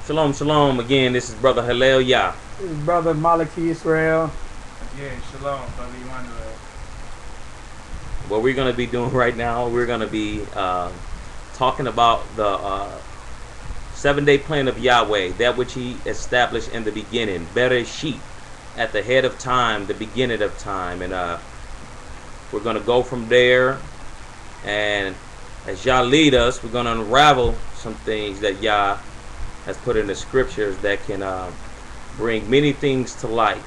Shalom, shalom. Again, this is Brother Hillel Yah. His brother Maliki Israel. Yeah, shalom, brother Emmanuel. What we're going to be doing right now, we're going to be talking about the 7-day plan of Yahweh, that which He established in the beginning, Bereshit, at the head of time, the beginning of time. And we're going to go from there. And as Yah lead us, we're going to unravel some things that Yah has put in the scriptures that can bring many things to light.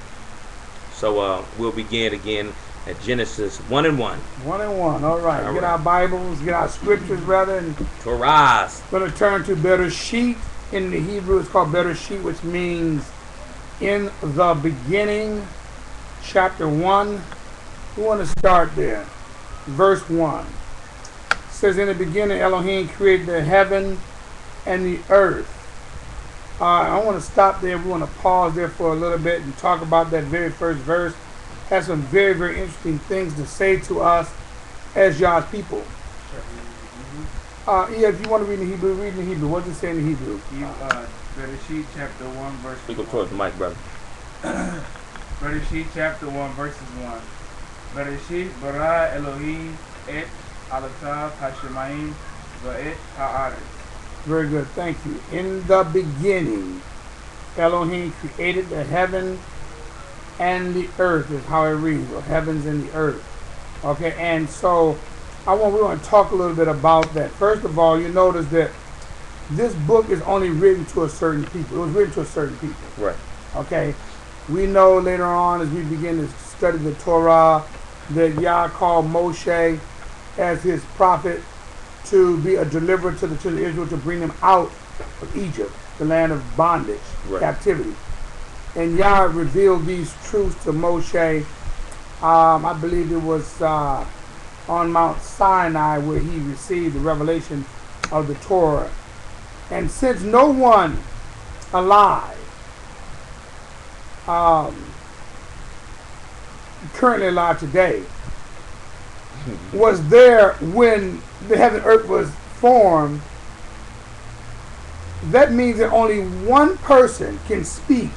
So we'll begin again at Genesis 1 and 1. 1 and 1. All right. All Get right. our Bibles, get our scriptures, rather, and Torah. going to turn to Bereshit. In the Hebrew, it's called Bereshit, which means in the beginning. Chapter 1. We want to start there. Verse 1. It says, in the beginning, Elohim created the heaven and the earth. I want to stop there. We want to pause there for a little bit and talk about that very first verse. Has some very, very interesting things to say to us as Yah's people. Yeah, if you want to read in the Hebrew, read in the Hebrew. What does it say in the Hebrew? Bereshit chapter 1 verse We 1. go towards the mic, brother. Bereshit chapter 1 verses 1. Bereshit bara Elohim et alatav hashemayim va'et ha'aretz. Very good. Thank you. In the beginning, Elohim created the heaven and the earth, is how it reads, or heavens and the earth. Okay, and so we want to talk a little bit about that. First of all, you notice that this book is only written to a certain people. It was written to a certain people. Right. Okay, we know later on as we begin to study the Torah that Yah called Moshe as his prophet to be a deliverer to the children of Israel, to bring them out of Egypt, the land of bondage, Right. captivity. And Yah revealed these truths to Moshe. I believe it was on Mount Sinai where he received the revelation of the Torah. And since no one alive, currently alive today, was there when the heaven and earth was formed, that means that only one person can speak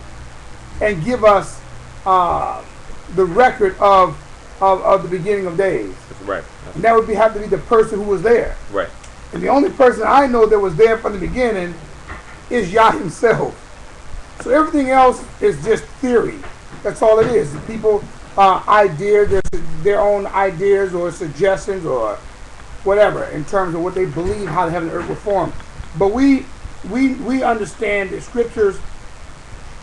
and give us the record of the beginning of days. Right. And that would have to be the person who was there. Right. And the only person I know that was there from the beginning is Yah himself. So everything else is just theory. That's all it is. People ideas, their own ideas or suggestions or whatever in terms of what they believe how the heaven and earth were formed. But we understand the scriptures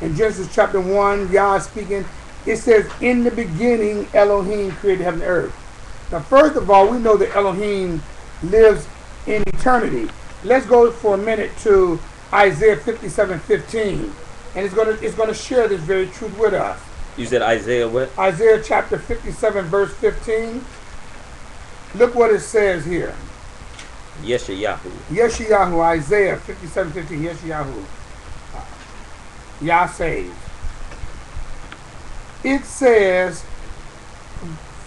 in Genesis chapter 1, Yah speaking, it says, in the beginning Elohim created heaven and earth. Now first of all, we know that Elohim lives in eternity. Let's go for a minute to Isaiah 57:15. And it's gonna share this very truth with us. You said Isaiah what? Isaiah chapter 57 verse 15. Look what it says here. Yeshayahu. Yeshayahu, Isaiah 57:15. Yeshayahu. Yah saves. It says,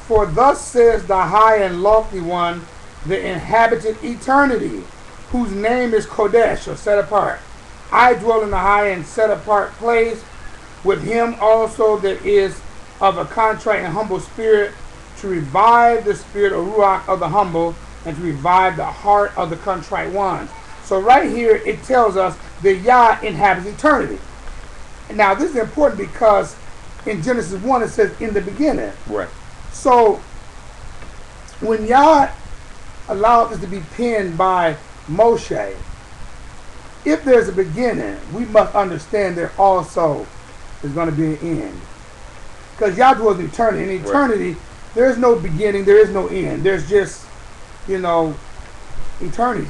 for thus says the high and lofty one, the inhabited eternity, whose name is Kodesh, or set apart. I dwell in the high and set apart place, with him also that is of a contrite and humble spirit, to revive the spirit of Ruach of the humble, and to revive the heart of the contrite ones. So right here it tells us that Yah inhabits eternity. Now this is important because in Genesis 1 it says in the beginning. Right. So when Yah allowed this to be penned by Moshe, if there's a beginning, we must understand there also is going to be an end. Because Yah dwells in eternity. In eternity, right, there is no beginning, there is no end. There's just, eternity.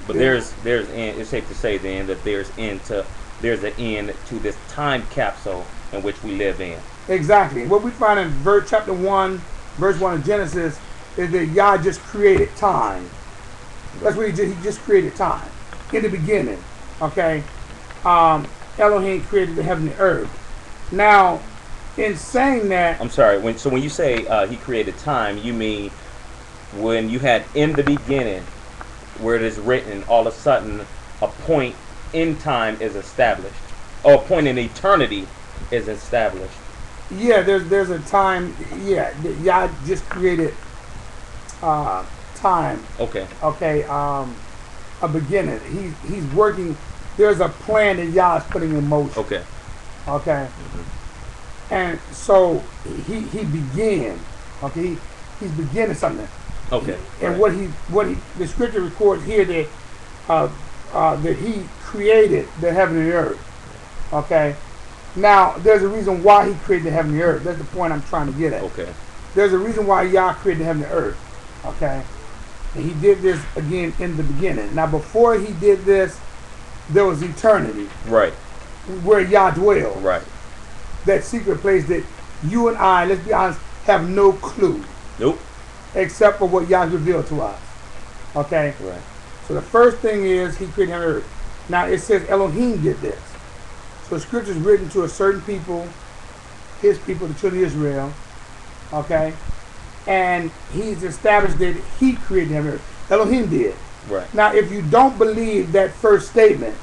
But there's end. It's safe to say then that there's an end to this time capsule in which we live in. Exactly. What we find in chapter 1, verse 1 of Genesis is that Yah just created time. That's what he just created time. In the beginning. Okay? Elohim created the heaven and earth. Now, in saying that... I'm sorry. When you say he created time, you mean when you had in the beginning, where it is written, all of a sudden, a point end time is established, or a point in eternity is established. Yeah, there's a time. Yeah, Yah just created time. Okay. Okay, a beginning. He's working. There's a plan that Yah is putting in motion. Okay. Okay, and so he began. Okay, he's beginning something. Okay. And right. what he the scripture records here that that he created the heaven and the earth. Okay. Now there's a reason why he created the heaven and the earth. That's the point I'm trying to get at. Okay. There's a reason why Yah created the heaven and the earth. Okay. And he did this again in the beginning. Now before he did this, there was eternity. Right. Where Yah dwelled. Right. That secret place that you and I, let's be honest, have no clue. Nope. Except for what Yah revealed to us. Okay? Right. So the first thing is he created heaven and earth. Now it says Elohim did this. So scripture is written to a certain people, his people, the children of Israel. Okay? And he's established that he created heaven and earth. Elohim did. Right. Now if you don't believe that first statement,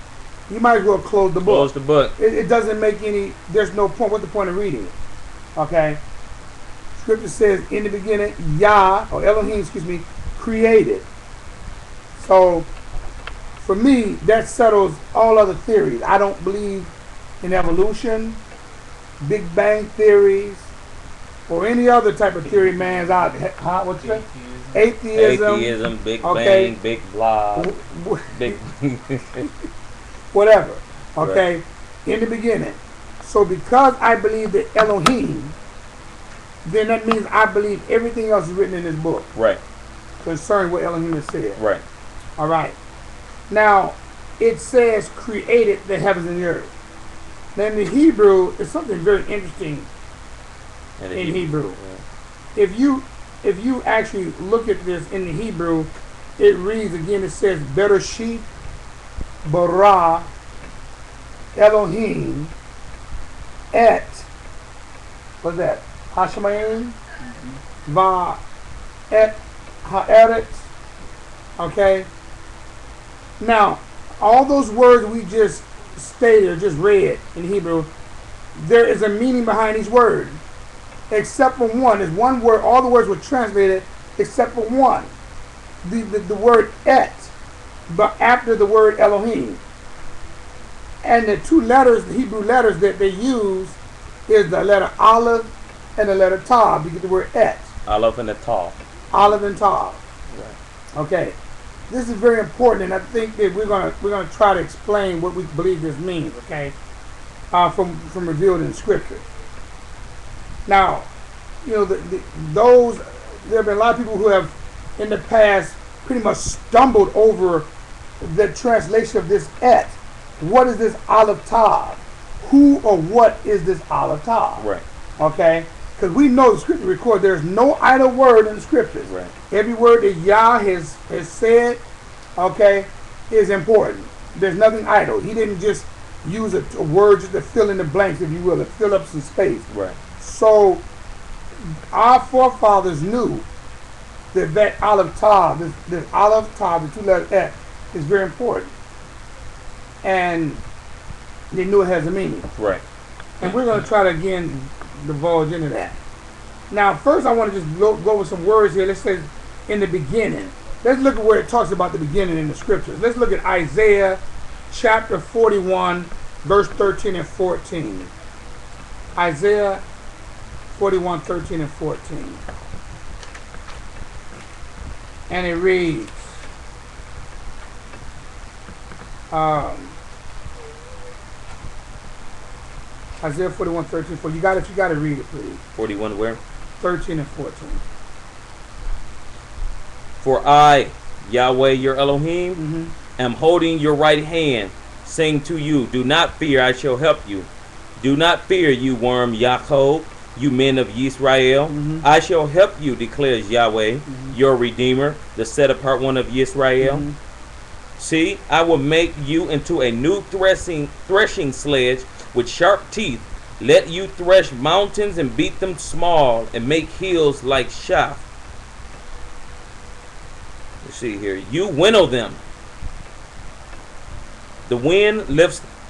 you might as well close the book. Close the book. It doesn't make any, there's no point. What's the point of reading it? Okay? Scripture says, in the beginning, Yah, or Elohim, excuse me, created. So, for me, that settles all other theories. I don't believe in evolution, Big Bang theories, or any other type of theory man's out. What's that? Atheism. Atheism, Big Okay. Bang, Big Blah, Big. Whatever. Okay? Right. In the beginning. So, because I believe that Elohim, then that means I believe everything else is written in this book Right. concerning what Elohim has said. Right. All right. Now, it says created the heavens and the earth. Now, in the Hebrew, it's something very interesting in Hebrew. Yeah. If you actually look at this in the Hebrew, it reads again, it says Bereshit bara Elohim et, what's that? Hashemayim va et haaretz. Okay. Now, all those words we just stated or just read in Hebrew, there is a meaning behind each word, except for one. There's one word. All the words were translated except for one, the word et, but after the word Elohim. And the two letters, the Hebrew letters that they use, is the letter Aleph and the letter Tav. You get the word et. Aleph and the Tav. Aleph and Tav. Right. Okay. This is very important, and I think that we're gonna try to explain what we believe this means. Okay, from revealed in Scripture. Now, you know, those there have been a lot of people who have in the past pretty much stumbled over the translation of this et. What is this Aleph Tav? Who or what is this Aleph Tav? Right. Okay, because we know the Scripture records there's no idle word in the Scriptures. Right. Every word that Yah has said, okay, is important. There's nothing idle. He didn't just use a word just to fill in the blanks, if you will, to fill up some space. Right. So our forefathers knew that Aleph Tav, this Aleph Tav, the two letters et, is very important. And they knew it has a meaning. Right. And we're going to try to again divulge into that. Now, first I want to just go over some words here. Let's say in the beginning. Let's look at where it talks about the beginning in the scriptures. Let's look at Isaiah chapter 41, verse 13 and 14. Isaiah 41, 13 and 14. And it reads, Isaiah 41, 13, 14. You got to read it, please. 41 where? 13 and 14. For I, Yahweh your Elohim, am holding your right hand, saying to you, do not fear, I shall help you. Do not fear, you worm Yaakov, you men of Yisrael. I shall help you, declares Yahweh, your Redeemer, the set apart one of Yisrael. See, I will make you into a new threshing sledge with sharp teeth. Let you thresh mountains and beat them small, and make hills like chaff. Let's see here. You winnow them. The wind lifts